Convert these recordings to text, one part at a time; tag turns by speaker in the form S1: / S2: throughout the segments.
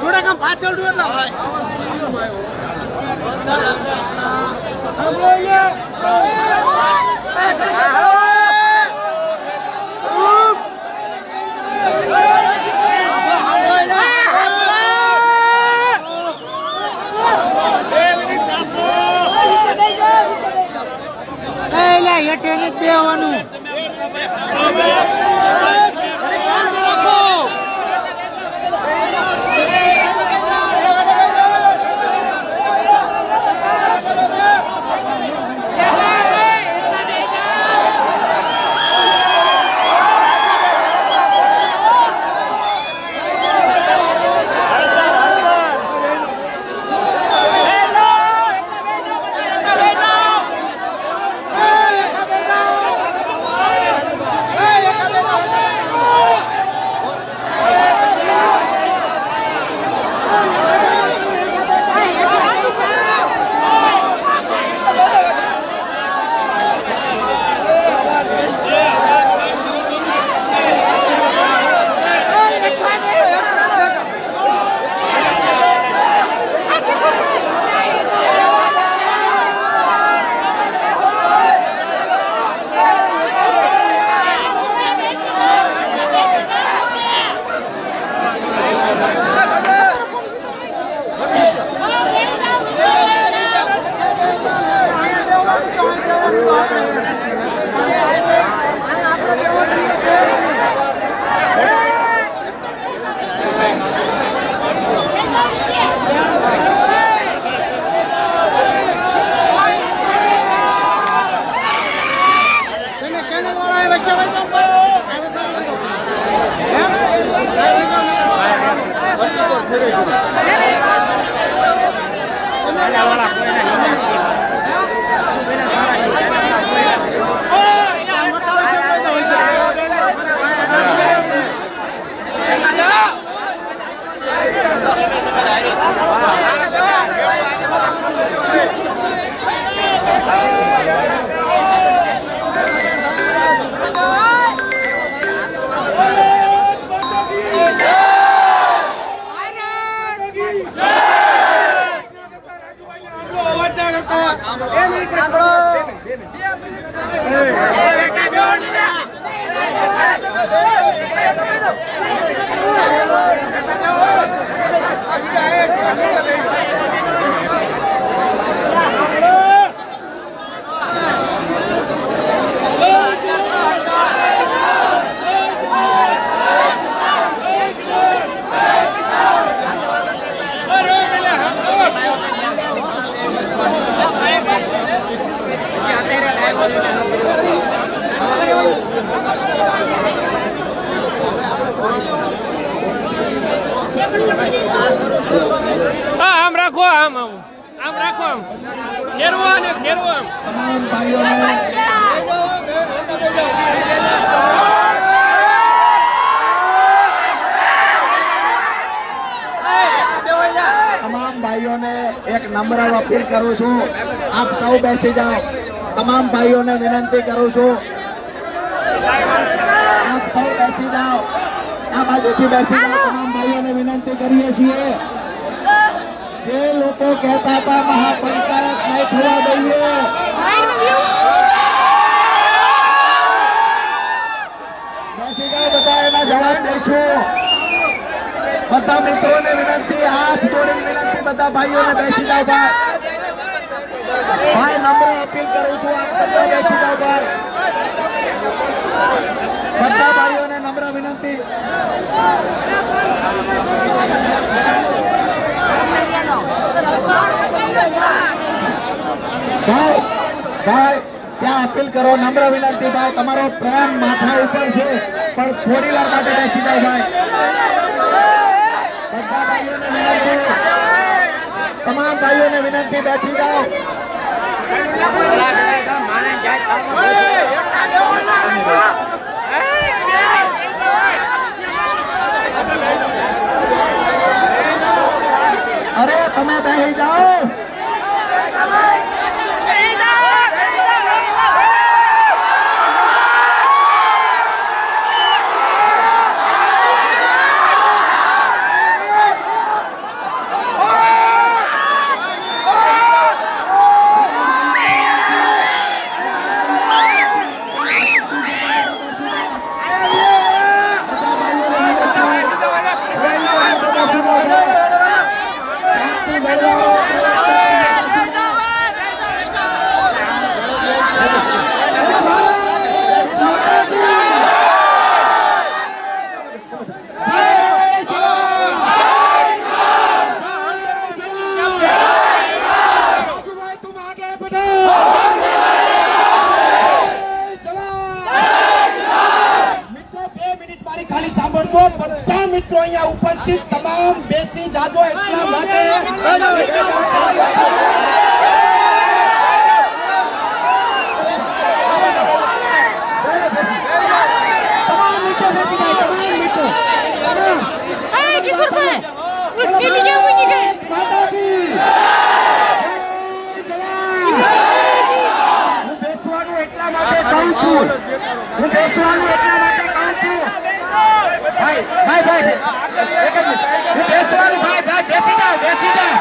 S1: થોડા કામ પાછળ બે આવવાનું
S2: આમ રાખો આમ રાખો આમ ફેરવો ને ફેરવો આમ
S1: ભાઈઓને એક નમ્ર અપીલ કરું છું, આપ સૌ બેસી જાઓ. તમામ ભાઈઓને વિનંતી કરું છું, આપ સૌ બેસી જાઓ. આ બાજુથી બેસી જાઓ. તમામ ભાઈઓને વિનંતી કરીએ છીએ. જે લોકો કહેતા હતા મહાપંચાયત નહીં થવા દઈએ, બેસી જાઓ. બધા એના જવાબ દઈશું. બધા મિત્રોને વિનંતી, હાથ જોડીને વિનંતી, બધા ભાઈઓને બેસી જાઓ. ભાઈ નમ્ર અપીલ કરું છું, આપ બધા બેસી જાઓ. ભાઈ બધા ભાઈઓને નમ્ર વિનંતી. ભાઈ ભાઈ ત્યાં અપીલ કરો, નમ્ર વિનંતી. ભાઈ તમારો પ્રેમ માથા ઉપર છે, પણ થોડી વાર માટે બેસી જાઓ. ભાઈ બધા ભાઈઓને વિનંતી, તમામ ભાઈઓને વિનંતી, બેસી જાઓ. અરે તમે બેસી જાઓ. ખાલી સાંભળજો. બધા મિત્રો અહીંયા ઉપસ્થિત તમામ બેસી જાજો એટલા માટે. હું બેસવાનું એટલા માટે કહું છું. ભાઈ ભાઈ ભાઈ એક જ મિનિટ. હું બેસવાનું. ભાઈ ભાઈ બેસી જાઓ, બેસી જાઓ.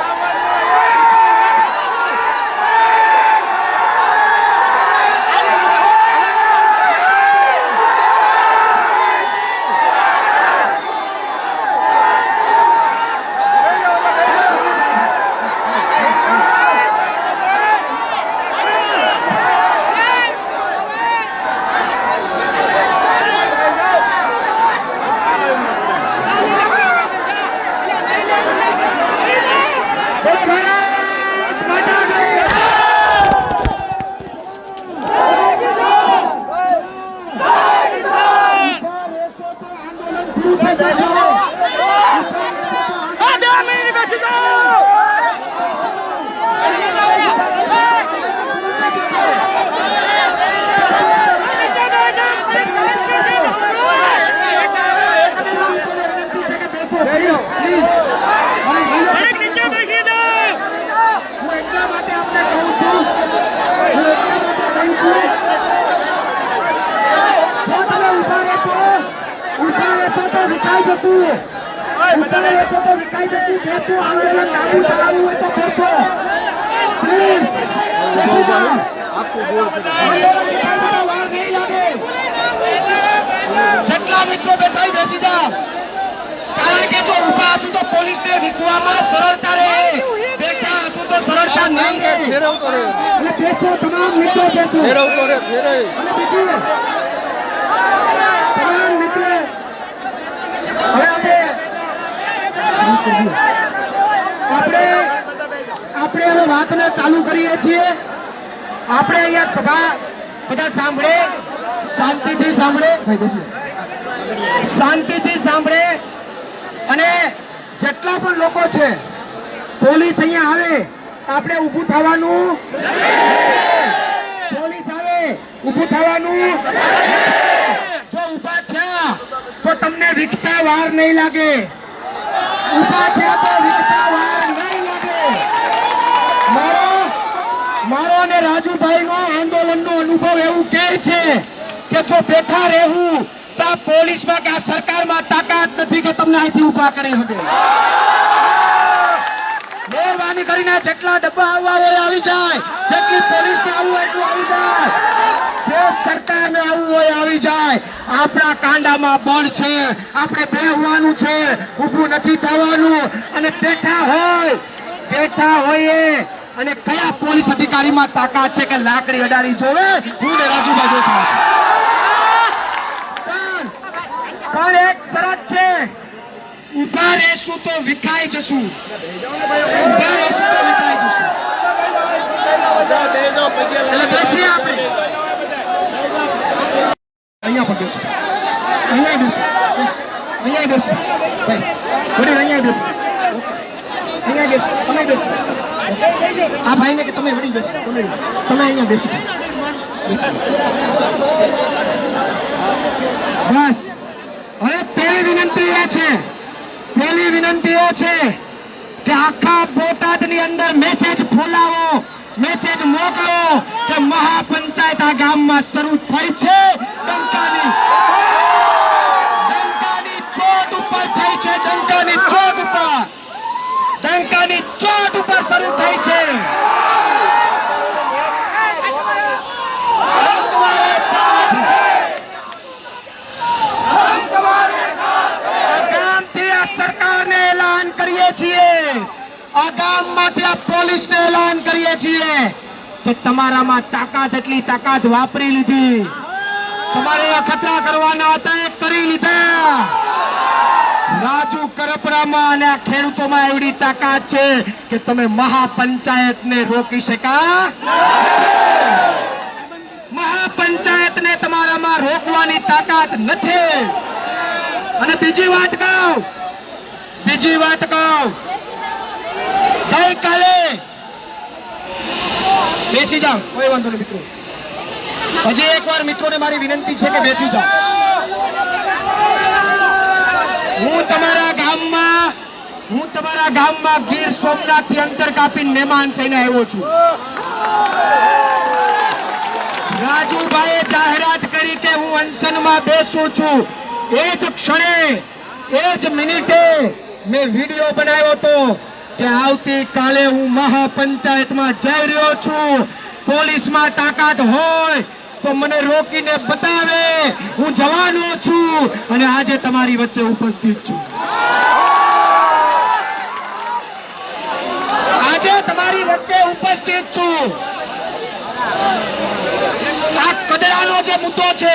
S1: જેટલા મિત્રો બેઠા બેસી જાઓ, કારણ કે જો ઉભા હશું તો પોલીસને વિખવામાં સરળતા રહે, બેઠા હશું તો સરળતા નહીં રહે. અને બેસો, તમામ મિત્રો બેસો. અને બીજું તમામ મિત્રો હવે આપણે હવે વાતને ચાલુ કરીએ છીએ. આપણે અહીંયા સભા બધા સાંભળે, શાંતિથી સાંભળે. અને જેટલા પણ લોકો છે, પોલીસ અહીંયા આવે આપણે ઊભું થવાનું. પોલીસ આવે ઊભું થવાનું. જો ઊભા થયા તો તમને વિકતા વાર નહીં લાગે. ઊભા થયા તો વિકતા વાર નહીં લાગે. અને રાજુભાઈનો આંદોલનનો અનુભવ એવું કહે છે કે જો બેઠા રહેવું તો આ પોલીસમાં કે આ સરકારમાં તાકાત નથી કે તમને અહીંથી ઉભા કરી શકે. મહેરબાની કરીને જેટલા ડબ્બા આવવા હોય આવી જાય, જેટલી પોલીસને આવવું હોય એટલું આવી જાય, જે સરકારને આવવું હોય આવી જાય. આપણા કાંડામાં બળ છે, આપણે બેહવાનું છે, ઊભું નથી થવાનું. અને બેઠા હોઈએ અને કયા પોલીસ અધિકારીમાં તાકાત છે કે લાકડી અડાડી જોવે? હું ને રાજુભાઈ બેઠા પણ એક શરત છે, ઉભા રહેશું તો વિખાઈ જશું. ઉભા રહેશું તો વિખાઈ જશું. એટલે બેસીએ આપણે અહીંયા પણ બેસો, અહીંયા બેસો, અહીંયા બેસો ભાઈ, વડીલ અહીંયા બેસો, અહીંયા બેસો, તમે બેસો. આ ભાઈને કે તમે વડીલ બેસો, તમે અહીંયા બેસો. બસ હવે પહેલી વિનંતી એ છે કે આખા બોટાદની અંદર મેસેજ ફોલાવો, મેસેજ મોકલો કે મહાપંચાયત આ ગામમાં શરૂ થઈ છે. ડંકાની ચોટ ઉપર થઈ છે, ડંકાની ચોટ ઉપર શરૂ થઈ છે. સરકારને એલાન કરીએ છીએ, આ ગામમાંથી આ પોલીસને એલાન કરીએ છીએ કે તમારામાં તાકાત એટલી તાકાત વાપરી લીધી. તમારે અખતરા કરવાના હતા એ કરી લીધા. રાજુ કરપરામાં અને આ ખેડૂતોમાં એવડી તાકાત છે કે તમે મહાપંચાયતને રોકી શકા. મહાપંચાયતને તમારામાં રોકવાની તાકાત નથી. અને બીજી વાત કહું, ગઈકાલે બેસી જાઓ, કોઈ વાંધો નહીં મિત્રો. હજી એકવાર મિત્રોને મારી વિનંતી છે કે બેસી જાઓ. હું તમારા ગામમાં ગીર સોમનાથથી અંતર કાપીને મહેમાન થઈને આવ્યો છું. રાજુભાઈએ જાહેરાત કરી કે હું અનશનમાં બેસું છું. એ જ ક્ષણે, એ જ મિનિટે મેં વિડીયો બનાવ્યો હતો કે આવતીકાલે હું મહાપંચાયતમાં જઈ રહ્યો છું. પોલીસમાં તાકાત હોય તો મને રોકીને બતાવે, હું જવાનો છું અને આજે તમારી વચ્ચે ઉપસ્થિત છું. આ કદડાનો જે મુદ્દો છે,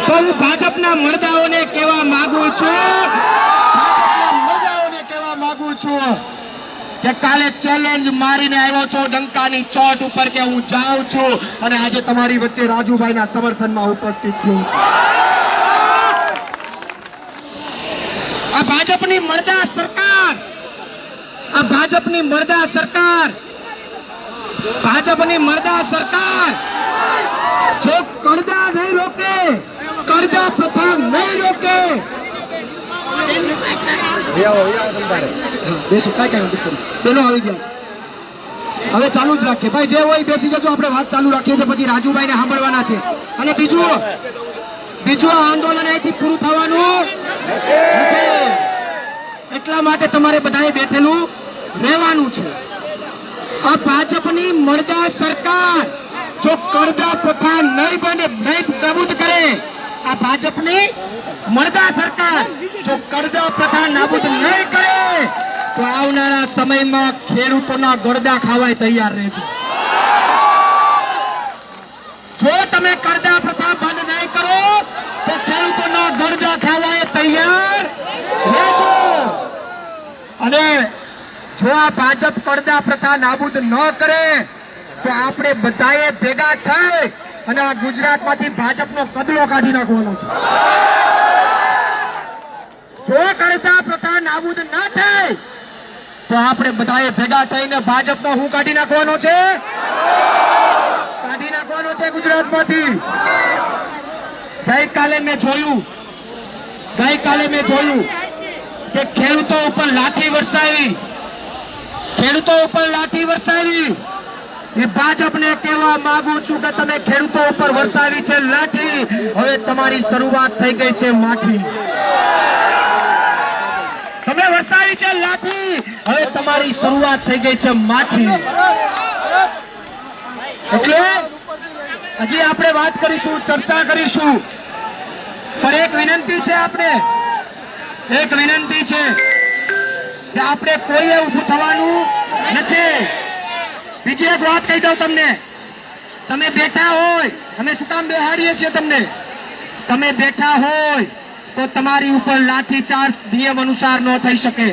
S1: તો હું ભાજપના મરદાઓને કહેવા માંગુ છું, કે કાલે ચેલેન્જ મારીને આવ્યો છો ડંકાની ચોટ ઉપર કે હું જાઉં છું અને આજે તમારી વચ્ચે રાજુભાઈના સમર્થનમાં ઉપસ્થિત છું. આ ભાજપની મરદા સરકાર, જો કરજા નહીં રોકે, કરજા પ્રથા નહીં રોકે, પેલો આવી ગયા છે. હવે ચાલુ જ રાખીએ ભાઈ, જે હોય બેસી જજો, આપણે વાત ચાલુ રાખીએ છીએ, પછી રાજુભાઈ ને સાંભળવાના છે. અને બીજું આંદોલન અહીંથી પૂરું થવાનું નથી, એટલા માટે તમારે બધાએ બેઠેલું રહેવાનું છે. આ ભાજપની મરદા સરકાર જો કરજા પ્રથા નહીં નાબૂદ કરે, આ ભાજપની મરદા સરકાર જો કરજા પ્રથા નાબૂદ નહીં કરે તો આવનારા સમયમાં ખેડૂતોના ગળદા ખાવાય તૈયાર રહેજો. જો તમે કરજા પ્રથા બંધ નહીં કરો તો ખેડૂતોના ગળદા ખાવાય તૈયાર રહેજો. અને જો આ ભાજપ કરજા પ્રથા નાબૂદ ન કરે તો આપણે બધાએ ભેગા થઈ અને આ ગુજરાતમાંથી ભાજપનો કદડો કાઢી નાખવાનો છે. જો કરજા પ્રથા નાબૂદ ન થાય તો આપણે બધાએ ભેગા થઈને ભાજપનો હું કાઢી નાખવાનો છે, ગુજરાતમાંથી. ગઈકાલે મેં જોયું કે ખેડૂતો ઉપર લાઠી વરસાવી, ખેડૂતો ઉપર લાઠી વરસાવી. એ ભાજપને કહેવા માંગુ છું કે તમે ખેડૂતો ઉપર વરસાવી છે લાઠી, હવે તમારી શરૂઆત થઈ ગઈ છે માઠી. તમે વરસાવી છે લાઠી, હવે તમારી શરૂઆત થઈ ગઈ છે માઠી. એટલે હજી આપણે વાત કરીશું, ચર્ચા કરીશું, પણ એક વિનંતી છે, આપણે એક વિનંતી છે કે આપણે કોઈએ ઊભું થવાનું નથી. બીજી એક વાત કહી દઉં તમને, તમે બેઠા હોય, અમે શું કામ બેહાડીએ છીએ તમને, તમે બેઠા હોય તો તમારી ઉપર લાઠીચાર્જ નિયમ અનુસાર ન થઈ શકે,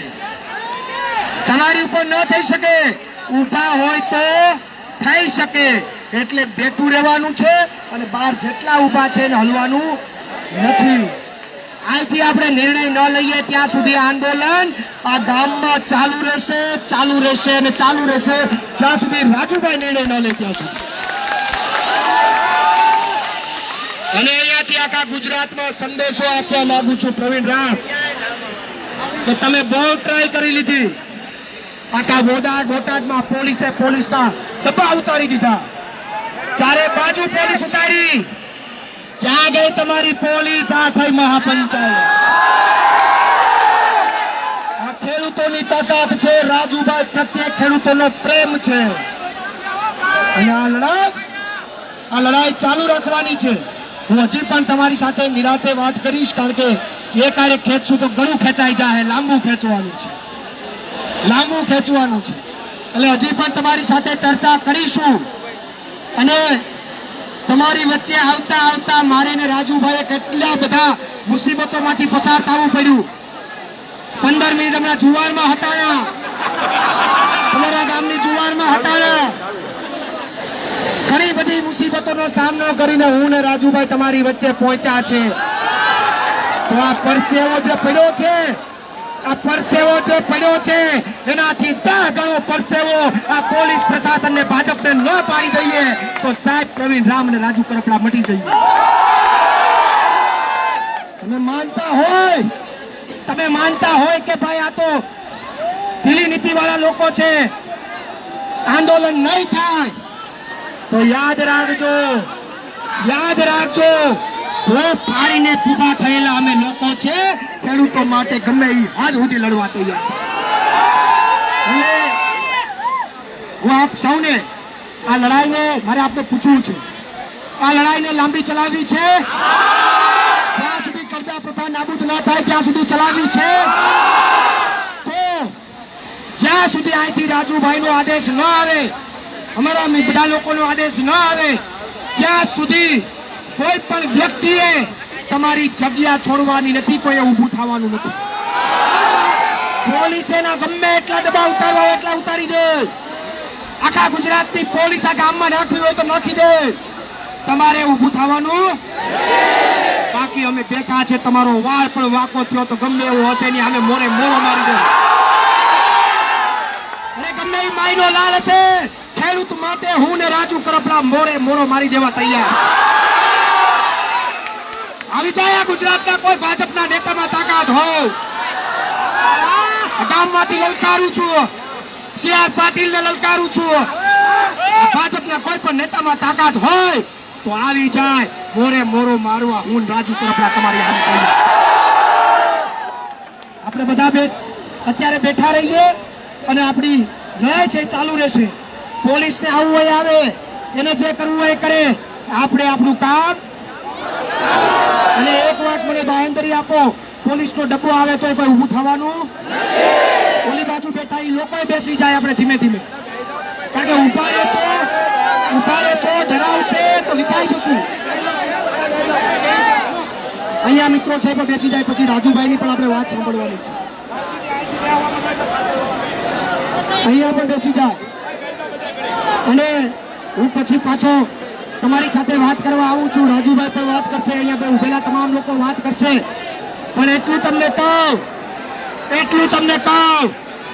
S1: તમારી ઉપર ન થઈ શકે. ઊભા હોય તો થઈ શકે. એટલે બેઠું રહેવાનું છે અને બહાર જેટલા ઊભા છે એને હલવાનું નથી. અહીંથી આપણે નિર્ણય ન લઈએ ત્યાં સુધી આંદોલન આ ગામમાં ચાલુ રહેશે, ચાલુ રહેશે અને ચાલુ રહેશે, જ્યાં સુધી રાજુભાઈ નિર્ણય ન લે ત્યાં સુધી. અને અહીંયાથી આખા ગુજરાતમાં સંદેશો આપવા માંગુ છું પ્રવીણ રામ, કે તમે બહુ ટ્રાય કરી લીધી. આખા બોટાદમાં પોલીસના ડબ્બા ઉતારી દીધા, ચારે બાજુ પોલીસ ઉતારી. ક્યાં ગઈ તમારી પોલીસ? આ થઈ મહાપંચાયત. આ ખેડૂતોની તાકાત છે, રાજુભાઈ પ્રત્યે ખેડૂતોનો પ્રેમ છે. અને આ લડાઈ ચાલુ રાખવાની છે. હું હજી પણ તમારી સાથે નિરાંતે વાત કરીશ, કારણ કે એ કાર્ય ખેંચશું તો ઘણું ખેંચાઈ જાય, લાંબુ ખેંચવાનું છે, લાંબુ ખેંચવાનું છે. એટલે હજી પણ તમારી સાથે ચર્ચા કરીશું. અને તમારી વચ્ચે આવતા આવતા મારે ને રાજુભાઈએ કેટલા બધા મુસીબતોમાંથી પસાર થવું પડ્યું. 15 મિનિટ હમણાં જુવારમાં હટાયા, તમારા ગામની જુવારમાં હટાયા. ઘણી બધી મુસીબતોનો સામનો કરીને હું ને રાજુભાઈ તમારી વચ્ચે પહોંચ્યા છે. તો આ પરસેવો જે પડ્યો છે, આ પરસેવો જે પડ્યો છે, એનાથી 10 ગણો પરસેવો આ પોલીસ પ્રશાસનને, ભાજપને ન પાડી દઈએ તો સાહેબ પ્રવીણ રામ અને રાજુ કરપડા મટી જઈએ. તમે માનતા હોય કે ભાઈ આ તો ઢીલી નીતિ વાળા લોકો છે, આંદોલન નહીં થાય, તો યાદ રાખજો, ફાડીને ઉભા થયેલા અમે લોકો છે, ખેડૂતો માટે ગમે એ હાથ સુધી લડવા તૈયાર. હું આપ સૌને આ લડાઈને મારે આપને પૂછવું છે, આ લડાઈને લાંબી ચલાવવી છે, જ્યાં સુધી કરજા પ્રથા નાબૂદ ન થાય ત્યાં સુધી ચલાવવી છે. તો જ્યાં સુધી અહીંથી રાજુભાઈનો આદેશ ન આવે, અમારા બધા લોકોનો આદેશ ન આવે, ત્યાં સુધી કોઈ પણ વ્યક્તિએ તમારી જગ્યા છોડવાની નથી, કોઈએ ઊભું થવાનું નથી. પોલીસે ના ગમે એટલા દબાવ ઉતારવા હોય એટલા ઉતારી દે. આખા ગુજરાતની પોલીસ આ ગામમાં નાખવી હોય તો નાખી દે. તમારે ઊભું થવાનું બાકી. અમે બેઠા છે, તમારો વાળ પણ વાંકો થયો તો ગમે એવું હશે નહીં, અમે મોરે મોરો મારી દે. અને ગમે એ માયનો લાલ હશે, ખેડૂત માટે હું ને રાજુ કરપડા મોરે મોરો મારી દેવા તૈયાર. આવી જાય ગુજરાતના કોઈ ભાજપના નેતામાં તાકાત હોય, ગામમાંથી લલકારું છું, CR પાટીલને લલકારું છું, ભાજપના કોઈ પણ નેતામાં તાકાત હોય તો આવી જાય, મોરે મોરો મારવા હું રાજુ કરપડા તમારી હામે તૈયાર. આપણે બધા અત્યારે બેઠા રહીએ અને આપણી લડાઈ છે ચાલુ રહેશે. પોલીસને આવવું હોય આવે, એને જે કરવું હોય કરે, આપણે આપણું કામ. અને એક વાત મને બાંહેધરી આપો, પોલીસનો ડબ્બો આવે તો કોઈ ઊભું થવાનું, ઓલી બાજુ બેઠા એ લોકો બેસી જાય, આપણે ધીમે ધીમે, કારણ કે ઉભા રહેશો ડરાવશે તો વિખાઈ જશું. અહીંયા મિત્રો છે પણ બેસી જાય, પછી રાજુભાઈની પણ આપણે વાત સાંભળવાની છે. અહીંયા પણ બેસી જાય અને હું પછી પાછો તમારી સાથે વાત કરવા આવું છું. રાજુભાઈ પણ વાત કરશે, અહીંયા ઉભેલા તમામ લોકો વાત કરશે. પણ એટલું તમને કહું,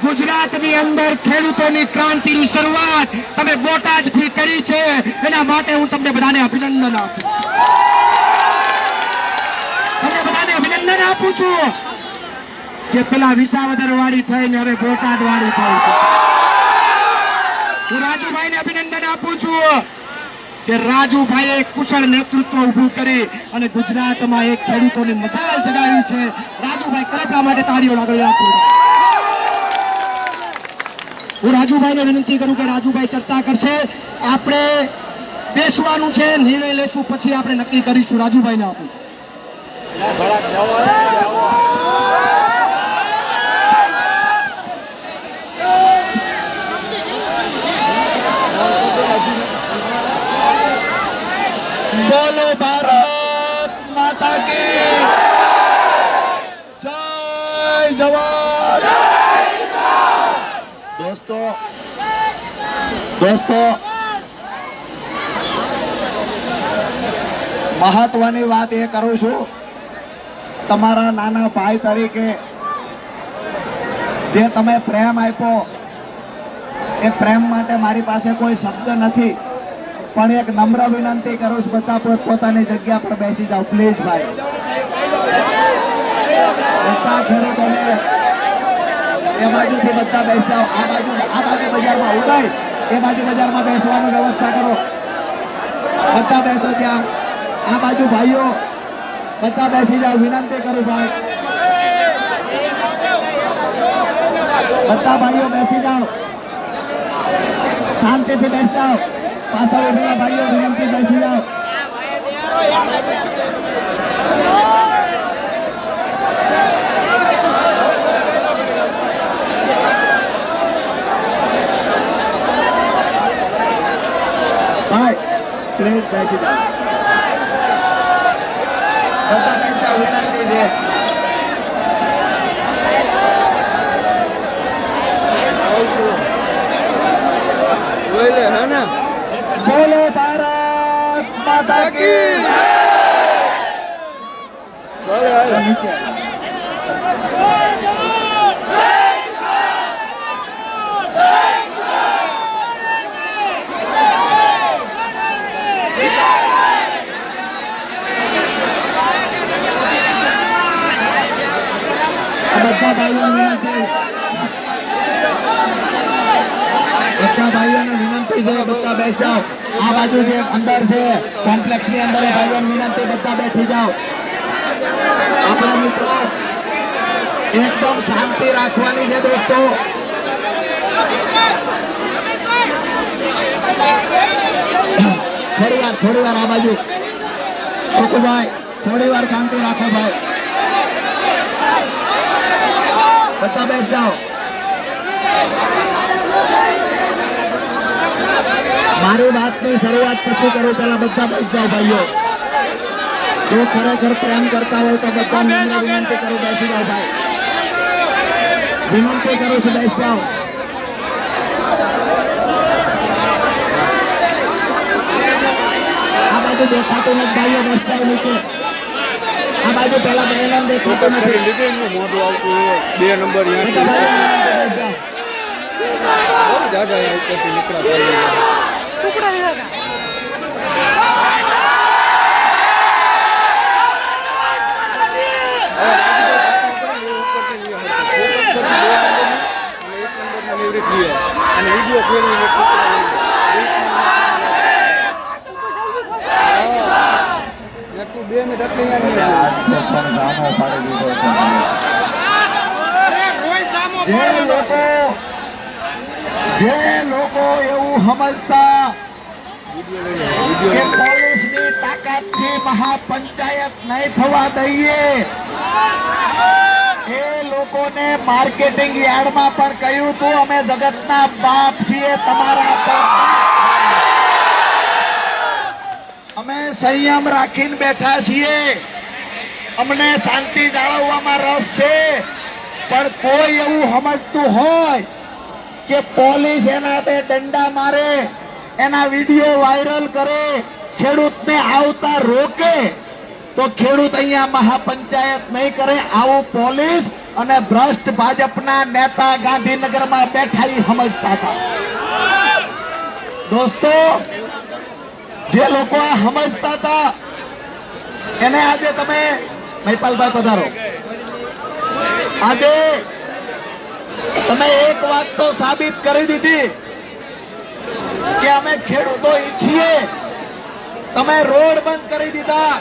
S1: ગુજરાતની અંદર ખેડૂતોની ક્રાંતિની શરૂઆત તમે બોટાદથી કરી છે, એના માટે હું તમને બધાને અભિનંદન આપું છું. કે પેલા વિસાવદર વાળી થઈને હવે બોટાદ વાળી થઈ છે. હું રાજુભાઈને અભિનંદન આપું છું કે રાજુભાઈએ કુશળ નેતૃત્વ ઉભું કરી અને ગુજરાતમાં એક ખેડૂતોની મસાલ જગાવી છે. રાજુભાઈ ખરેખર માટે તાળીઓ લાગણી આપું. હું રાજુભાઈને વિનંતી કરું કે રાજુભાઈ ચર્ચા કરશે. આપણે બેસવાનું છે, નિર્ણય લેશું, પછી આપણે નક્કી કરીશું. રાજુભાઈને આપું. બોલો ભારત માતા કી જય જવાન. દોસ્તો મહત્વની વાત એ કરું છું, તમારા નાના ભાઈ તરીકે જે તમે પ્રેમ આપ્યો એ પ્રેમ માટે મારી પાસે કોઈ શબ્દ નથી, પણ એક નમ્ર વિનંતી કરું છું, બધા પોતાની જગ્યા પર બેસી જાઓ પ્લીઝ ભાઈ. બધા ખેડૂતોને એ બાજુથી બધા બેસી જાઓ. આ બાજુ બજારમાં ઉડાય એ બાજુ બજારમાં બેસવાની વ્યવસ્થા કરો. બધા બેસો ત્યાં. આ બાજુ ભાઈઓ બધા બેસી જાઓ, વિનંતી કરું ભાઈ. બધા ભાઈઓ બેસી જાઓ, શાંતિથી બેસી જાઓ. પાછળ ઉભેલા ભાઈઓ વિનંતી બેસી જાઓ. ભાઈ પ્લીઝ બેસી જાઓ. બધા બેસી જાઓ, વિનંતી છે. બોલો ભારત માતા કી. બધા ભાઈઓને વિનંતી છે, બધા બેસાઓ. આ બાજુ જે અંદર છે કોમ્પ્લેક્સ ની અંદર ભાઈઓને વિનંતી, બધા બેઠી જાઓ. આપણા મિત્રો એકદમ શાંતિ રાખવાની છે દોસ્તો. થોડી વાર આ બાજુ સુખભાઈ, થોડી વાર શાંતિ રાખો ભાઈ. બધા બેસ જાઓ. મારી વાતની શરૂઆત પછી કરું, પેલા બધા બેસ જાઓ ભાઈઓ. જો ખરેખર પ્રેમ કરતા હોય તો બધા વિનંતી કરું, બેસી જાઓ ભાઈ. વિનંતી કરું છું, બેસી જાઓ. આ બાજુ દેખાતું નથી ભાઈઓ, બેસ જાઓ નીચે. આ બાજુ પેલા બહેનો દેખાતું નથી.
S3: 2 નંબર અને વિડીયો ફેરવીને તું 2 મિનિટ
S1: જે લોકો એવું સમજતા કે પોલીસની તાકાતથી મહાપંચાયત નહીં થવા દઈએ, એ લોકોને માર્કેટિંગ યાર્ડમાં પણ કહ્યું હતું અમે જગતના બાપ છીએ, તમારા અમે સંયમ રાખીને બેઠા છીએ, અમને શાંતિ જાળવવામાં રસ છે. પણ કોઈ એવું સમજતું હોય કે પોલીસ એના બે દંડા મારે, એના વિડીયો વાયરલ કરે, ખેડૂતને આવતા રોકે, તો ખેડૂત અહીંયા મહાપંચાયત નહીં કરે. આવું પોલીસ અને ભ્રષ્ટ ભાજપના નેતા ગાંધીનગરમાં બેઠા સમજતા હતા. દોસ્તો, જે લોકો આ સમજતા હતા એને આજે તમે મહિપાલભાઈ પધારો. આજે તમે એક વાત તો સાબિત કરી દીધી કે અમે ખેડૂતો ઈચ્છીએ. તમે રોડ બંધ કરી દીધા,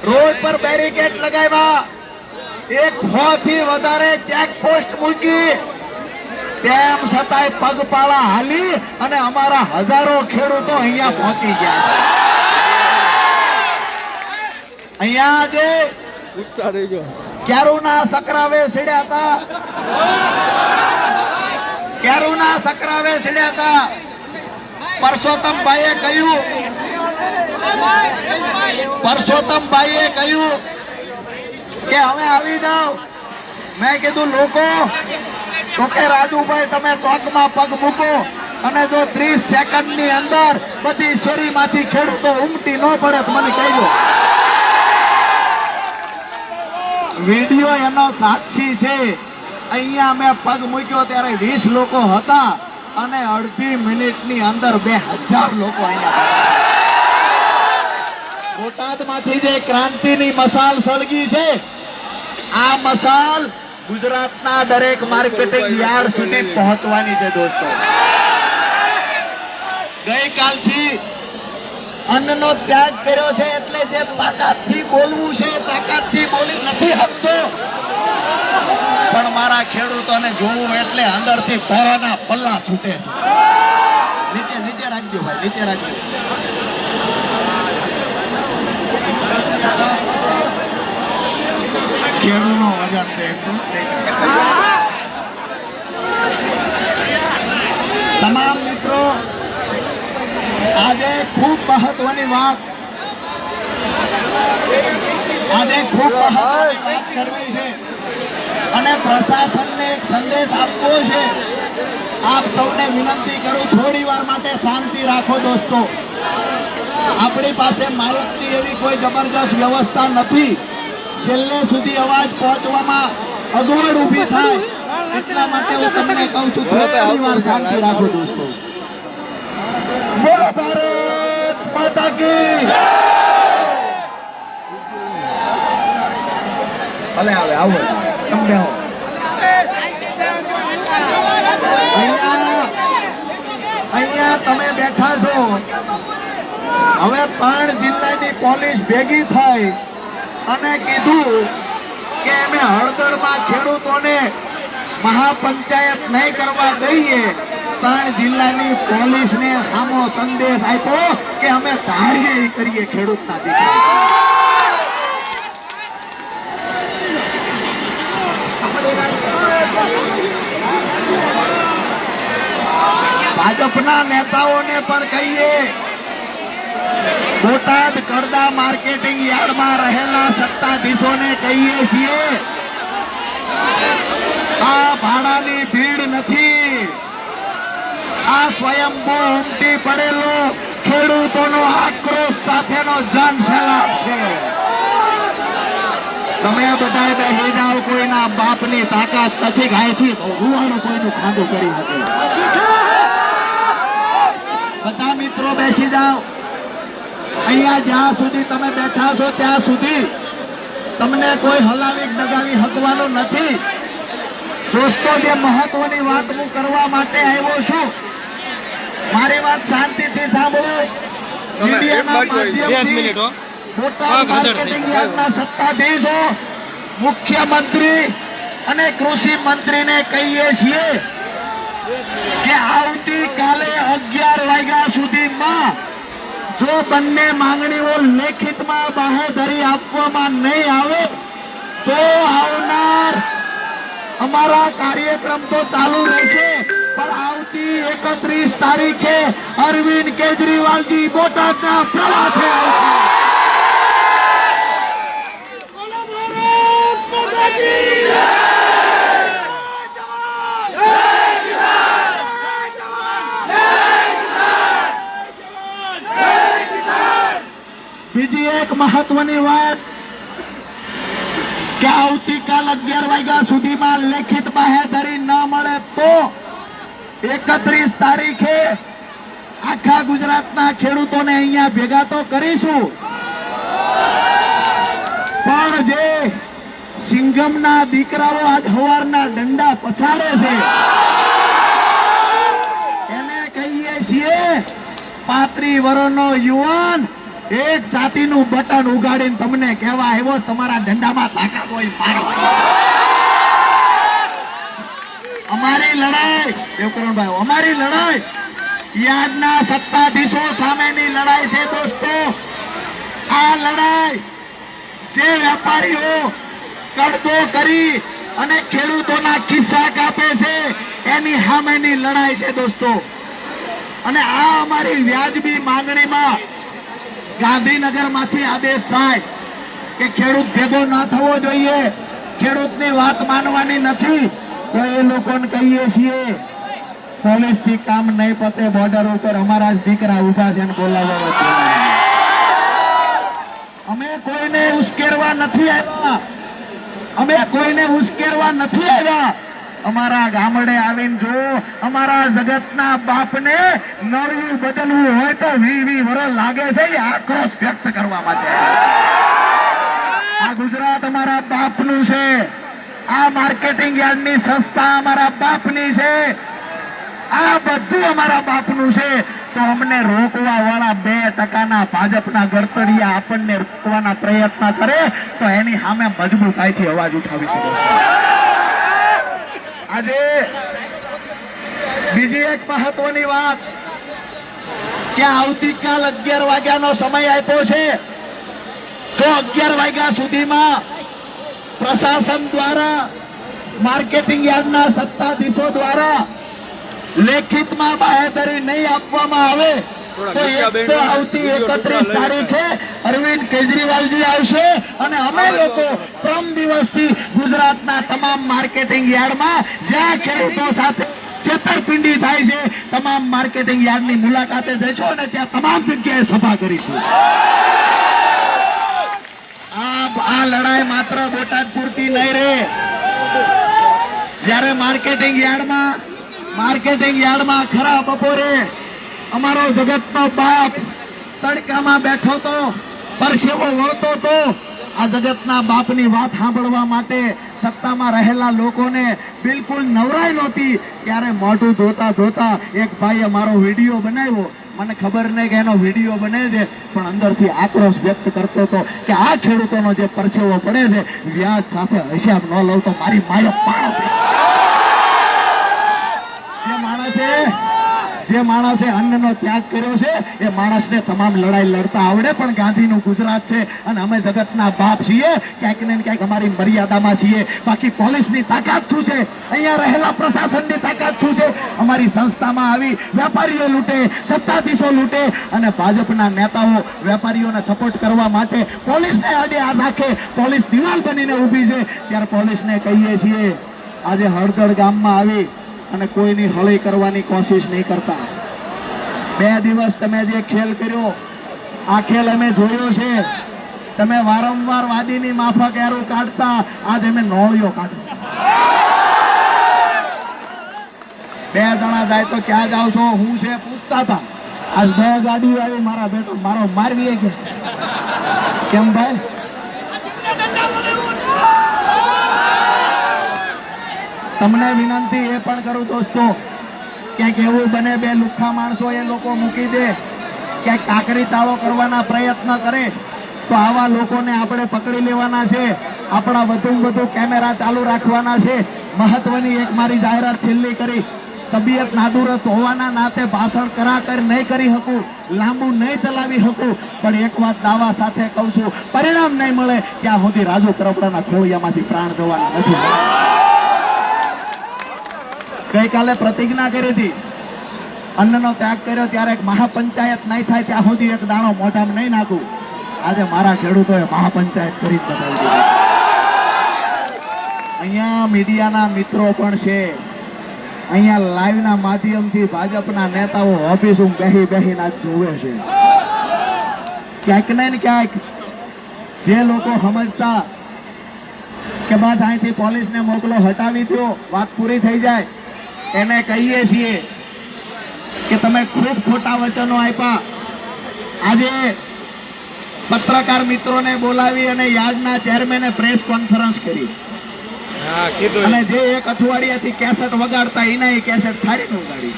S1: રોડ પર બેરિકેડ લગાવ્યા, 100 થી વધારે ચેકપોસ્ટ મૂકી, તેમ છતાંય પગપાળા હાલી અને અમારા હજારો ખેડૂતો અહીંયા પહોંચી ગયા છે. અહીંયા જે
S3: પૂછતા રહીજો.
S1: કેરુના સકરાવે સીડ્યા હતા, કેરુના સકરાવે સીડ્યા હતા. પરસોત્તમભાઈએ કહ્યું, પરસોત્તમભાઈએ કહ્યું કે હવે આવી જાઓ. મેં કીધું લોકો તો કે રાજુભાઈ તમે ચોકમાં પગ મૂકો અને જો 30 સેકન્ડની અંદર બધી શેરીમાંથી ખેડૂતો ઉમટી ન પડે તો મને કહેજો. વિડીયો એનો સાક્ષી છે. અહીંયા મેં પગ મૂક્યો ત્યારે 20 લોકો હતા અને અડધી મિનિટની અંદર 2000 લોકો અહીંયા. બોટાદમાંથી જે ક્રાંતિની મસાલ સળગી છે, આ મસાલ ગુજરાતના દરેક માર્કેટિંગ યાર્ડ સુધી પહોંચવાની છે દોસ્તો. ગઈકાલથી અન્નનો ત્યાગ કર્યો છે એટલે જે તાકાતથી બોલવું છે તાકાતથી બોલી નથી શકતો, પણ મારા ખેડૂતોને જોવું એટલે અંદરથી પરાના પલ્લા છૂટે છે. નીચે નીચે રાખજો ભાઈ, નીચે રાખજો. ખેડૂતનો વજન છે તમામ મિત્રો. આજે ખૂબ મહત્વની વાત, આજે ખૂબ મહત્વની વાત કરવી છે અને પ્રશાસનને એક સંદેશ આપવો છે. આપ સૌને વિનંતી કરું, થોડી વાર માટે શાંતિ રાખો દોસ્તો. આપણી પાસે માયકની એવી કોઈ જબરજસ્ત વ્યવસ્થા નથી. છેલ્લે સુધી અવાજ પહોંચવામાં અગવડ ઊભી થાય એટલા માટે હું તમને કહું છું, થોડી વાર શાંતિ રાખો દોસ્તો. બોલો ભારત માતા કી જય. ભલે આવે આવો તમને આવો. અહીંયા તમે બેઠા છો. હવે 3 જિલ્લાની પોલીસ ભેગી થઈ અને કીધું કે અમે હળદરમાં ખેડૂતોને મહાપંચાયત નહીં કરવા દઈએ. 3 જિલ્લાની પોલીસને સામો સંદેશ આપ્યો કે અમે ધારીએ ઈ કરીએ ખેડૂતના દીકરા. ભાજપના નેતાઓને પણ કહીએ, બોટાદ કરડા માર્કેટિંગ યાર્ડમાં રહેલા સત્તાધીશોને કહીએ છીએ, આ ભાડાની ભીડ નથી, આ સ્વયંભૂ ઉમટી પડેલો ખેડૂતોનો આક્રોશ સાથેનો જનસેલાબ છે. તમે બધા બેસી જાઓ, કોઈના બાપની તાકાત નથી ગાયથી રૂવાણું કોઈનું ખાધું કરી શકે. બધા મિત્રો બેસી જાઓ. અહીંયા જ્યાં સુધી તમે બેઠા છો ત્યાં સુધી તમને કોઈ હલાવી ડગાવી હકવાનું નથી. દોસ્તો, જે મહત્વની વાત હું કરવા માટે આવ્યો છું, મારી વાત શાંતિથી સાંભળો. મીડિયાના માધ્યમથી બોટાદ માર્કેટિંગ યાર્ડના સત્તાધીશો, મુખ્યમંત્રી અને કૃષિ મંત્રીને કહીએ છીએ કે આવતીકાલે 11 વાગ્યા સુધીમાં જો બંને માંગણીઓ લેખિતમાં બાહેધરી આપવામાં નહીં આવે તો આવનાર અમારા કાર્યક્રમ તો ચાલુ રહેશે, પણ આવતી 31 તારીખે અરવિંદ કેજરીવાલજી બોટાદના પ્રવાસે આવશે. બીજી એક મહત્વની વાત કે આવતીકાલ 11 વાગ્યા સુધીમાં લેખિત બાહેધરી ન મળે તો 31 તારીખે આખા ગુજરાતના ખેડૂતોને અહીંયા ભેગા તો કરીશું, પણ જે સિંઘમના દીકરાઓ આજ હવારના દંડા પછાડે છે. એને કહીએ છીએ 35 વર્ષનો યુવાન એક સાતીનું બટન ઉગાડીને તમને કહેવા આવ્યો તમારા દંડામાં તાકાત હોય મારો. અમારી લડાઈ દેવકરણભાઈ, અમારી લડાઈ યાદના સત્તાધીશો સામેની લડાઈ છે દોસ્તો. આ લડાઈ જે વેપારીઓ કડતો કરી અને ખેડૂતોના ખિસ્સા કાપે છે એની સામેની લડાઈ છે દોસ્તો. અને આ અમારી વ્યાજબી માંગણીમાં ગાંધીનગરમાંથી આદેશ થાય કે ખેડૂત ભેગો ન થવો જોઈએ, ખેડૂતની વાત માનવાની નથી, તો એ લોકોને કહીએ છીએ પોલીસથી કામ નહીં પતે, બોર્ડર ઉપર અમારા જ દીકરા ઉભા છે અને બોલાવવા છે. અમે કોઈને ઉશ્કેરવા નથી આવ્યા, અમે કોઈને ઉશ્કેરવા નથી આવ્યા. અમારા ગામડે આવીને જો અમારા જગતના બાપને નળિયું બદલવું હોય તો 20 વર્ષ લાગે છે એ આક્રોશ વ્યક્ત કરવા માટે. આ ગુજરાત અમારા બાપનું છે, આ માર્કેટિંગ યાર્ડની સંસ્થા અમારા બાપની છે, આ બધું અમારા બાપનું છે. તો અમને રોકવા વાળા 2% ભાજપના ગરતડિયા આપણને રોકવાના પ્રયત્ન કરે તો એની સામે મજબૂતાઈથી અવાજ ઉઠાવી શકો. આજે બીજી એક મહત્વની વાત કે આવતીકાલ 11 વાગ્યાનો સમય આપ્યો છે, તો 11 વાગ્યા સુધીમાં પ્રશાસન દ્વારા માર્કેટિંગ યાર્ડના સત્તાધીશો દ્વારા લેખિતમાં બાહેધરી નહીં આપવામાં આવે તો આવતી 31 તારીખે અરવિંદ કેજરીવાલજી આવશે અને અમે લોકો પ્રમ દિવસથી ગુજરાતના તમામ માર્કેટિંગ યાર્ડમાં જ્યાં ખેડૂતો સાથે છેતરપિંડી થાય છે તમામ માર્કેટિંગ યાર્ડની મુલાકાતે જઈશું અને ત્યાં તમામ જગ્યાએ સભા કરીશું. આ લડાઈ માત્ર બોટાદ પૂરતી નહીં રહે. જ્યારે માર્કેટિંગ યાર્ડમાં ખરા બપોરે અમારો જગતનો બાપ તડકામાં બેઠો તો, પરસેવો વળતો તો, આ જગતના બાપની વાત સાંભળવા માટે સત્તામાં રહેલા લોકોને બિલકુલ નવરાઈ નહોતી. ત્યારે મોઢું ધોતા ધોતા એક ભાઈએ મારો વિડીયો બનાવ્યો. મને ખબર નહીં કે એનો વિડીયો બને છે, પણ અંદરથી આક્રોશ વ્યક્ત કરતો હતો કે આ ખેડૂતોનો જે પરસેવો પડે છે વ્યાજ સાથે હિસાબ ન લઉં તો મારી માયો પાડો. જે માણસે અન્નનો ત્યાગ કર્યો છે એ માણસને તમામ લડાઈ લડતા આવડે. પણ ગાંધીનું ગુજરાત છે અને અમે જગતના બાપ છીએ, ક્યાંક ને ક્યાંક અમારી મર્યાદામાં છીએ. બાકી પોલીસની તાકાત શું છે, અહીંયા રહેલા પ્રશાસનની તાકાત શું છે? અમારી સંસ્થામાં આવી વેપારીઓ લૂંટે, સત્તાધીશો લૂંટે અને ભાજપના નેતાઓ વેપારીઓને સપોર્ટ કરવા માટે પોલીસને આડે આ રાખે. પોલીસ દિવાલ બનીને ઊભી છે. ત્યારે પોલીસને કહીએ છીએ આજે હળદળ ગામમાં આવી અને કોઈની હળી કરવાની કોશિશ નહીં કરતા. 2 દિવસ તમે જે ખેલ કર્યો આ ખેલ અમે જોયો છે. તમે વારંવાર વાદીની માફક એરું કાઢતા, આજ અમે નોળિયો કાઢતા. 2 જણા જાય તો ક્યાં જાવ છો, હું છે પૂછતા હતા. આજ 2 ગાડીઓ આવી, મારા બેટો મારો મારવી કે કેમ ભાઈ? તમને વિનંતી એ પણ કરું દોસ્તો, ક્યાંક એવું બને 2 લુખ્ખા માણસો એ લોકો મૂકી દે, ક્યાંક કાકરી તાળો કરવાના પ્રયત્ન કરે તો આવા લોકોને આપણે પકડી લેવાના છે. આપણા વધુ કેમેરા ચાલુ રાખવાના છે. મહત્વની એક મારી જાહેરાત છેલ્લી કરી. તબિયત નાદુરસ્ત હોવાના નાતે ભાષણ કરાકર નહીં કરી શકું, લાંબુ નહીં ચલાવી શકું, પણ એક વાત દાવા સાથે કહું છું, પરિણામ નહીં મળે ત્યાં સુધી રાજુ કરપડાના ખોળિયામાંથી પ્રાણ જવાના નથી. ગઈકાલે પ્રતિજ્ઞા કરી હતી, અન્નનો ત્યાગ કર્યો ત્યારે એક મહાપંચાયત નહીં થાય ત્યાં સુધી એક દાણો મોઢામાં નહીં નાખું. આજે મારા ખેડૂતોએ મહાપંચાયત કરી બતાવી દીધી. અહીંયા મીડિયાના મિત્રો પણ છે, અહીંયા લાઈવના માધ્યમથી ભાજપના નેતાઓ ઓફિસ બેહીને જોવે છે. ક્યાંક ને ક્યાંક જે લોકો સમજતા કે બસ અહીંથી પોલીસને મોકલો, હટાવી દો, વાત પૂરી થઈ જાય, એને કહીએ છીએ કે તમે ખૂબ ખોટા વચનો આપ્યા. આજે પત્રકાર મિત્રોને બોલાવી અને યાર્ડના ચેરમેને પ્રેસ કોન્ફરન્સ કરી
S3: હા કીધું
S1: અને જે એક અઠવાડિયાથી કેસેટ વગાડતા એના એ કેસેટ ફાડીને ઉગાડી.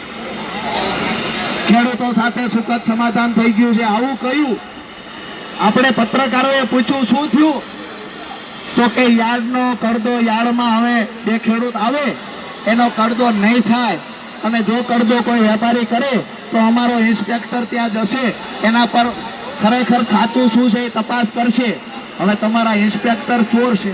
S1: ખેડૂતો સાથે સુખદ સમાધાન થઈ ગયું છે. આવું કહ્યું. આપણે પત્રકારોએ પૂછ્યું શું થયું, તો કે યાર્ડનો કડદો યાર્ડમાં હવે જે ખેડૂત આવે એનો કડદો નહીં થાય, અને જો કડદો કોઈ વેપારી કરે તો અમારો ઇન્સ્પેક્ટર ત્યાં જશે, એના પર ખરેખર સાચું શું છે એ તપાસ કરશે. હવે તમારા ઇન્સ્પેક્ટર ચોર છે,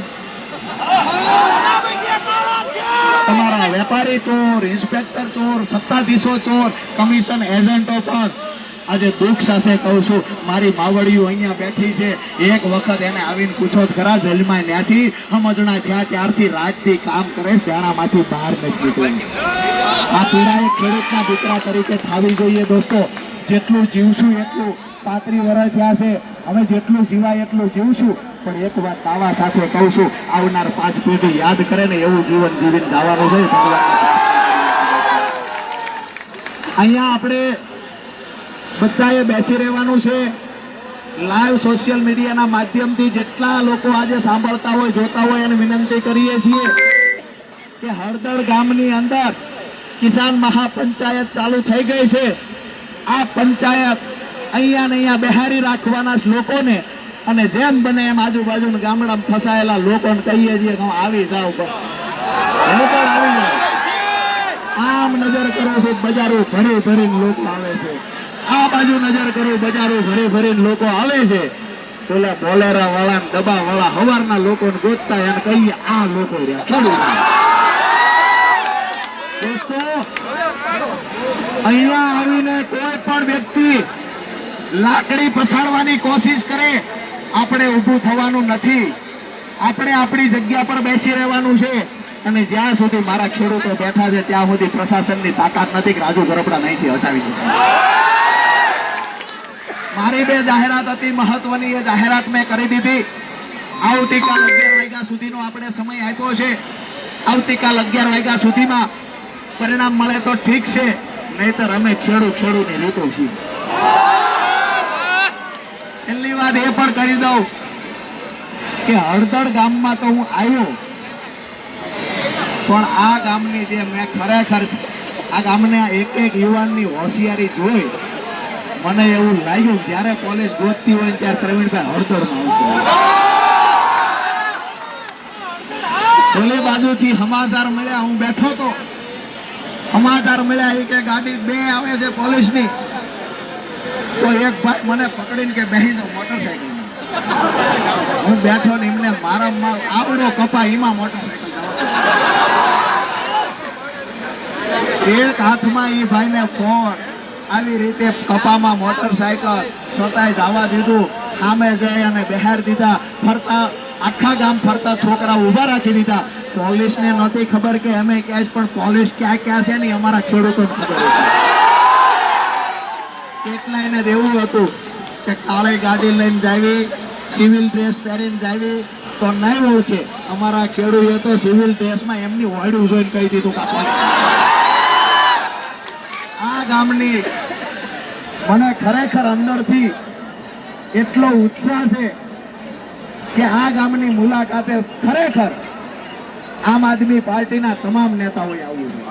S1: તમારા વેપારી ચોર, ઇન્સ્પેક્ટર ચોર, સત્તાધીશો ચોર, કમિશન એજન્ટો પણ. આજે દુઃખ સાથે કહું છું, મારી માવડીઓ અહીંયા બેઠી છે, એક વખત એને આવીને પૂછો તો ખરા જેલમાં ત્યાંથી સમજણા થયા ત્યારથી રાજથી કામ કરે, ત્યાંમાંથી બહાર નથી નીકળ્યું. આ પીડા એક ખેડૂતના દીકરા તરીકે થાવી જોઈએ દોસ્તો. જેટલું જીવશું એટલું, 35 વર્ષ થયા છે, હવે જેટલું જીવાય એટલું જીવશું. પણ એક વાત દાવા સાથે કહું છું, આવનાર 5 પેઢી યાદ કરે ને એવું જીવન જીવીને જવાનું છે. અહીંયા આપણે બધાએ બેસી રહેવાનું છે. લાઈવ સોશિયલ મીડિયાના માધ્યમથી જેટલા લોકો આજે સાંભળતા હોય, જોતા હોય, એને વિનંતી કરીએ છીએ કે હળદળ ગામની અંદર કિસાન મહાપંચાયત ચાલુ થઈ ગઈ છે. આ પંચાયત અહીંયા ને અહીંયા બેહારી રાખવાના લોકોને, અને જેમ બને એમ આજુબાજુના ગામડામાં ફસાયેલા લોકોને કહીએ છીએ કે આવી જાઓ, લોકો આવી જાઓ. આમ નજર કરો છો, બજારો ભરી ભરીને લોકો આવે છે. આ બાજુ નજર કરો, બજારો ભરી ભરીને લોકો આવે છે. પેલા બોલેરા વાળા, ડબ્બા વાળા, હવારના લોકોને ગોતતા એને કહીએ આ લોકો રહ્યા ખેડૂત. દોસ્તો, અહીંયા આવીને કોઈ પણ વ્યક્તિ લાકડી પછાડવાની કોશિશ કરે, આપણે ઊભું થવાનું નથી. આપણે આપણી જગ્યા પર બેસી રહેવાનું છે. અને જ્યાં સુધી મારા ખેડૂતો બેઠા છે ત્યાં સુધી પ્રશાસનની તાકાત નથી કે રાજુ ગરબડા અહીંથી હટાવી શકે. મારી 2 જાહેરાત હતી મહત્વની, એ જાહેરાત મેં કરી દીધી. આવતીકાલ 11 વાગ્યા સુધીનો આપણે સમય આપ્યો છે. આવતીકાલ 11 વાગ્યા સુધીમાં પરિણામ મળે તો ઠીક છે, નહીતર અમે ખેડૂતની રીતો છીએ. છેલ્લી વાત એ પણ કરી દઉં કે હળદળ ગામમાં તો હું આવ્યો, પણ આ ગામની જે મેં ખરેખર આ ગામના એક યુવાનની હોશિયારી જોઈ, મને એવું લાગ્યું જ્યારે પોલીસ ગોતતી હોય ત્યારે પ્રવીણભાઈ હળદળમાં આવશે. ઓલી બાજુથી સમાચાર મળ્યા, હું બેઠો તો સમાચાર મળ્યા એ કે ગાડી 2 આવે છે પોલીસની. તો એક ભાઈ મને પકડીને કે બેસી જાઓ મોટરસાયકલ. હું બેઠો ને એમને મારા આવડો કપા એમાં મોટરસાયકલ. એક હાથમાં એ ભાઈને ફોન, આવી રીતે કપામાં મોટરસાયકલ, છતાંય જવા દીધું. સામે જઈ અને બહાર દીધા. ફરતા આખા ગામ ફરતા છોકરા ઉભા રાખી દીધા. પોલીસને નહોતી ખબર કે અમે ક્યાંય, પણ પોલીસ ક્યાં ક્યાં છે ને અમારા ખેડૂતોને ખબર હતી. કેટલાયને એવું હતું કે કાળી ગાડી લઈને જાવી, સિવિલ ડ્રેસ પહેરીને જાવી તો નહીં ઓળખે. અમારા ખેડૂતો તો સિવિલ ડ્રેસમાં એમની વાયડું જોઈને કહી દીધું કે આ ગામની. મને ખરેખર અંદરથી એટલો ઉત્સાહ છે કે આ ગામની મુલાકાતે ખરેખર આમ આદમી પાર્ટીના તમામ નેતાઓએ આવવું છે.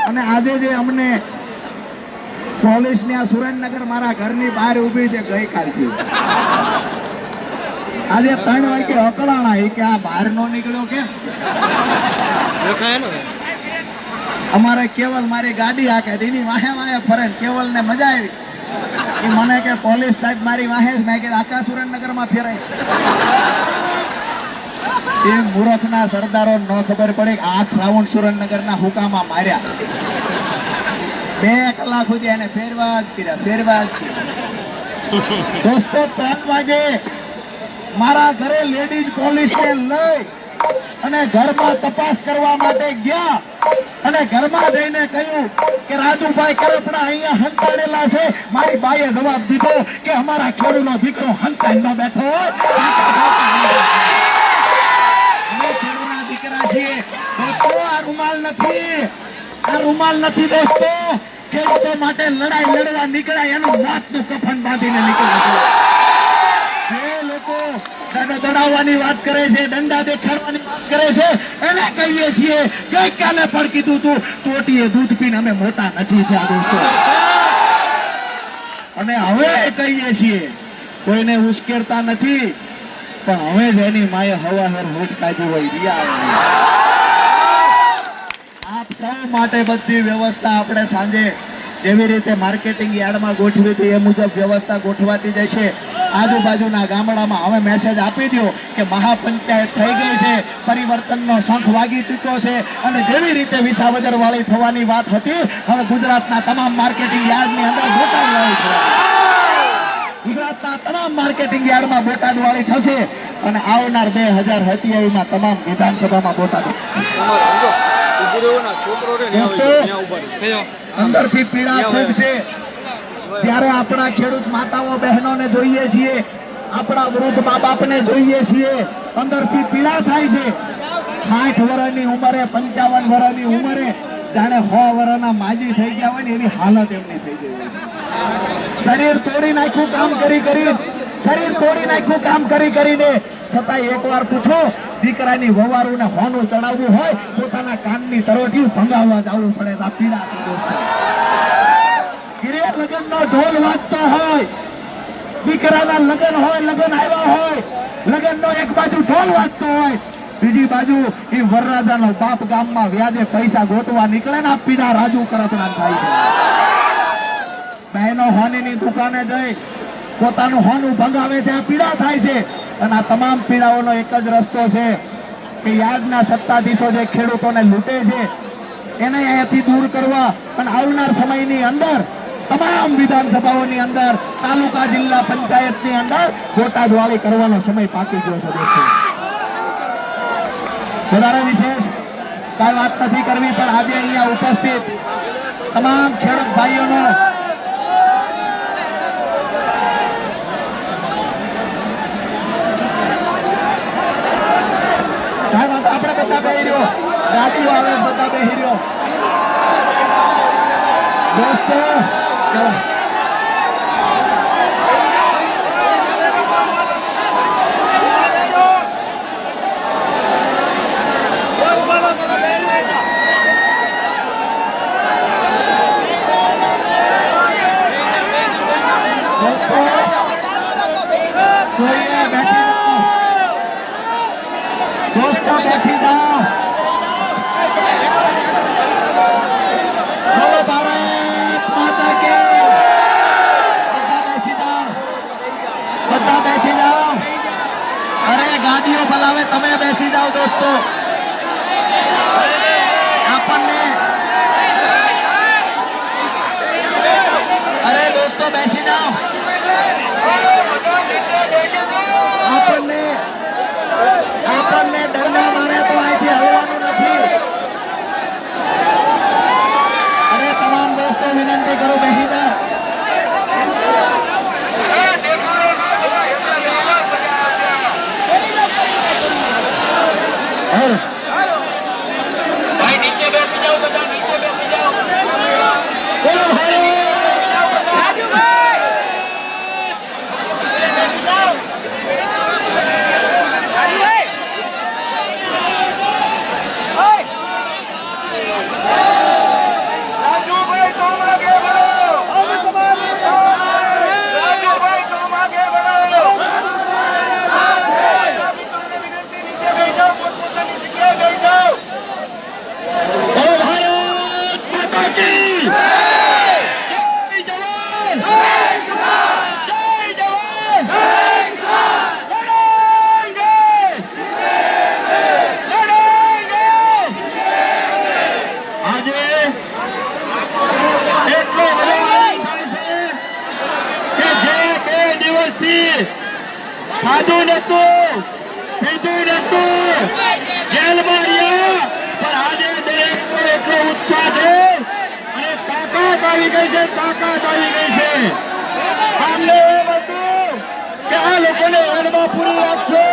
S1: અને આજે જે અમને પોલીસની આ સુરેન્દ્રનગર મારા ઘરની બહાર ઉભી છે ગઈકાલથી, આજે 3 વાગે અકળાણા કે આ બહાર નો નીકળ્યો કેમ? અમારે કેવલ મારી ગાડી હાકે એની વાહે વાહે ફરે, કેવલ ને મજા આવી. એ મને કે પોલીસ સાહેબ મારી વાહે જ, મેં કે આખા સુરેન્દ્રનગરમાં ફેરાય. એ મૂર્ખના સરદારો ન ખબર પડે કે 8 રાઉન્ડ સુરેન્દ્રનગરના હુકામાં માર્યા. 2 કલાક સુધી એને ફેરવા જ કર્યા. દોસ્તો 3 વાગે મારા ઘરે લેડીઝ પોલીસને લઈ અને ઘરમાં તપાસ કરવા માટે ગયા, અને ઘરમાં જઈને કહ્યું કે રાજુભાઈ કરપડા અહીંયા હંતાડેલા છે. મારી બાઈએ જવાબ દીધો કે અમારા ખેડૂતનો દીકરો હંતાડીમાં બેઠો હોય. અમે ખેડૂતના દીકરા છીએ દોસ્તો. આ રૂમાલ નથી દોસ્તો. ખેડૂતો માટે લડાઈ લડવા નીકળ્યા એનું મોતનું કફન બાંધીને નીકળ્યા છે. જે લોકો દડાવવાની વાત કરે છે, દંડા દેખાડવાની વાત કરે છે, એને કહીએ છીએ ગઈકાલે પણ કીધું તું ટોટીએ દૂધ પીને અમે મોટા નથી થયા દોસ્તો. અને હવે કહીએ છીએ કોઈને ઉશ્કેરતા નથી, પણ હવે જ એની માએ હવાહેર હોઠ કાઢી હોય રિયા. આપ સૌ માટે બધી વ્યવસ્થા આપણે સાંજે જેવી રીતે માર્કેટિંગ યાર્ડમાં ગોઠવી હતી એ મુજબ વ્યવસ્થા ગોઠવાતી જશે. આજુબાજુના ગામડામાં હવે મેસેજ આપી દો કે મહાપંચાયત થઈ ગઈ છે, પરિવર્તનનો શંખ વાગી ચૂક્યો છે, અને જેવી રીતે વિસાવદર વાળી થવાની વાત હતી હવે ગુજરાતના તમામ માર્કેટિંગ યાર્ડની અંદર બોટાદ વાળી થવાની. ગુજરાતના તમામ માર્કેટિંગ યાર્ડમાં બોટાદ વાળી થશે અને આવનાર 2027માં તમામ વિધાનસભામાં બોટાદ. અંદરથી પીડા ખૂબ છે. ત્યારે આપણા ખેડૂત માતાઓ બહેનોને જોઈએ છીએ, આપણા વૃદ્ધ મા બાપને જોઈએ છીએ, અંદરથી પીડા થાય છે. 60 વર્ષની ઉંમરે 55 વર્ષની ઉંમરે જાણે 100 વર્ષના માજી થઈ ગયા હોય ને એવી હાલત એમની થઈ ગઈ હોય. શરીર તોડી નાખ્યું કામ કરી કરીને છતાં એકવાર પૂછો, દીકરાની વવારુને હોનું ચડાવવું હોય પોતાના કાનની તરોટી ભંગાવવા જવું પડે. આ પીડા છે દોસ્તો. ઘરે લગ્નનો ઢોલ વાગતો હોય, દીકરાના લગ્ન હોય, લગ્ન આવ્યા હોય, લગ્નનો એક બાજુ ઢોલ વાગતો હોય, બીજી બાજુ એ વરરાજાનો બાપ ગામમાં વ્યાજે પૈસા ગોતવા નીકળે ને આ પીડા રાજુ કરતના થાય છે. બહેનો હોનીની દુકાને જઈ પોતાનું હોનું ભંગાવે છે, આ પીડા થાય છે. અને આ તમામ પીડાઓનો એક જ રસ્તો છે કે યાર્ડના સત્તાધીશો જે ખેડૂતોને લૂંટે છે એને અહીંયાથી દૂર કરવા અને આવનાર સમયની અંદર તમામ વિધાનસભાઓની અંદર, તાલુકા જિલ્લા પંચાયતની અંદર બોટાદ વાળી કરવાનો સમય પાકી ગયો છે દોસ્તો. વધારે વિશેષ કઈ વાત નથી કરવી, પણ આજે અહીંયા ઉપસ્થિત તમામ ખેડૂત ભાઈઓનો આપણે બધા બેહી રહ્યો, ગાડીઓ આવે બધા બેહી રહ્યો દોસ્તો. બેઠી જાઓ. બોલો ભારત માતા કે. બધા બેસી જાઓ. અરે ગાડીઓ બોલાવે, તમે બેસી જાઓ દોસ્તો. આપણને અરે દોસ્તો બેસી જાઓ. આપણને ડરના મારે તો અહીંથી હલવાનું નથી. અરે તમામ દોસ્તો વિનંતી કરું બેસી જાઓ. ભાઈ નીચે બેસી જાઓ, બધા નીચે બેસી જાઓ. બોલો ભાઈ રાજુભાઈ ખાધું નતું, પીધું નતું, જેલમાં રહ્યા, પણ આજે દરેકનો એટલો ઉત્સાહ છે અને તાકાત આવી ગઈ છે. અમને એમ હતું કે આ લોકોને હેડમાં પૂરી રાખશો,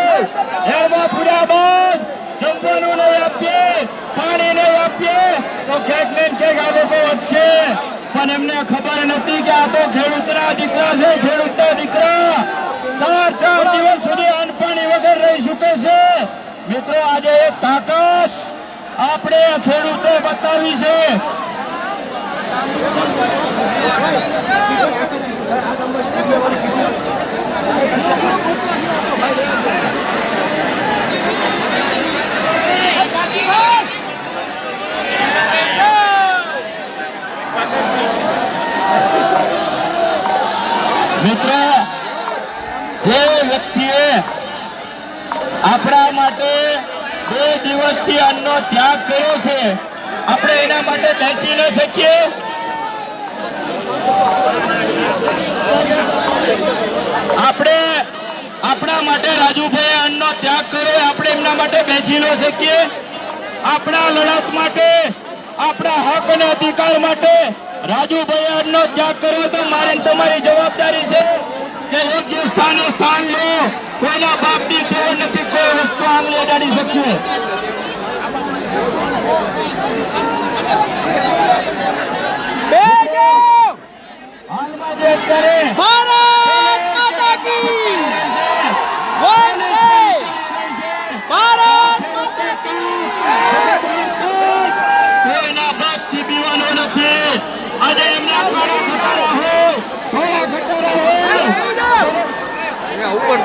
S1: હેડમાં પૂર્યા બાદ જમવાનું નહીં આપીએ, પાણી નહીં આપીએ તો ક્યાંક ને ક્યાંક આ લોકો વધશે. પણ એમને ખબર નથી કે આ તો ખેડૂતના દીકરા છે, ખેડૂતના દીકરા 4 દિવસ સુધી અન્ન પાણી વગર રહી શકે છે. મિત્રો આજે એક તાકાત આપણે ખેડૂતે બતાવી છે. મિત્રો જે વ્યક્તિએ આપણા માટે 2 દિવસથી અન્નનો ત્યાગ કર્યો છે, આપણે એના માટે બેસી ન શકીએ? આપણે આપણા માટે રાજુભાઈ અન્નનો ત્યાગ કર્યો, આપણે એમના માટે બેસી ન શકીએ? આપણા લડત માટે, આપણા હક અને અધિકાર માટે રાજુભાઈ અન્નનો ત્યાગ કર્યો, તો મારે ને તમારી જવાબદારી છે કે યોગ્ય સ્થાને સ્થાન લો. કોઈના બાપની ટેવ નથી, કોઈ વસ્તુ આંગળી અડાડી શકીએ. હાલમાં જે અત્યારે
S2: ભારત માતા કી વંદે ભારત માતા કી
S1: કોઈના બાપથી પીવાનો નથી. આજે એમના કાળા ખટારા હોય, સોના ખટારા હોય.
S3: ઉપર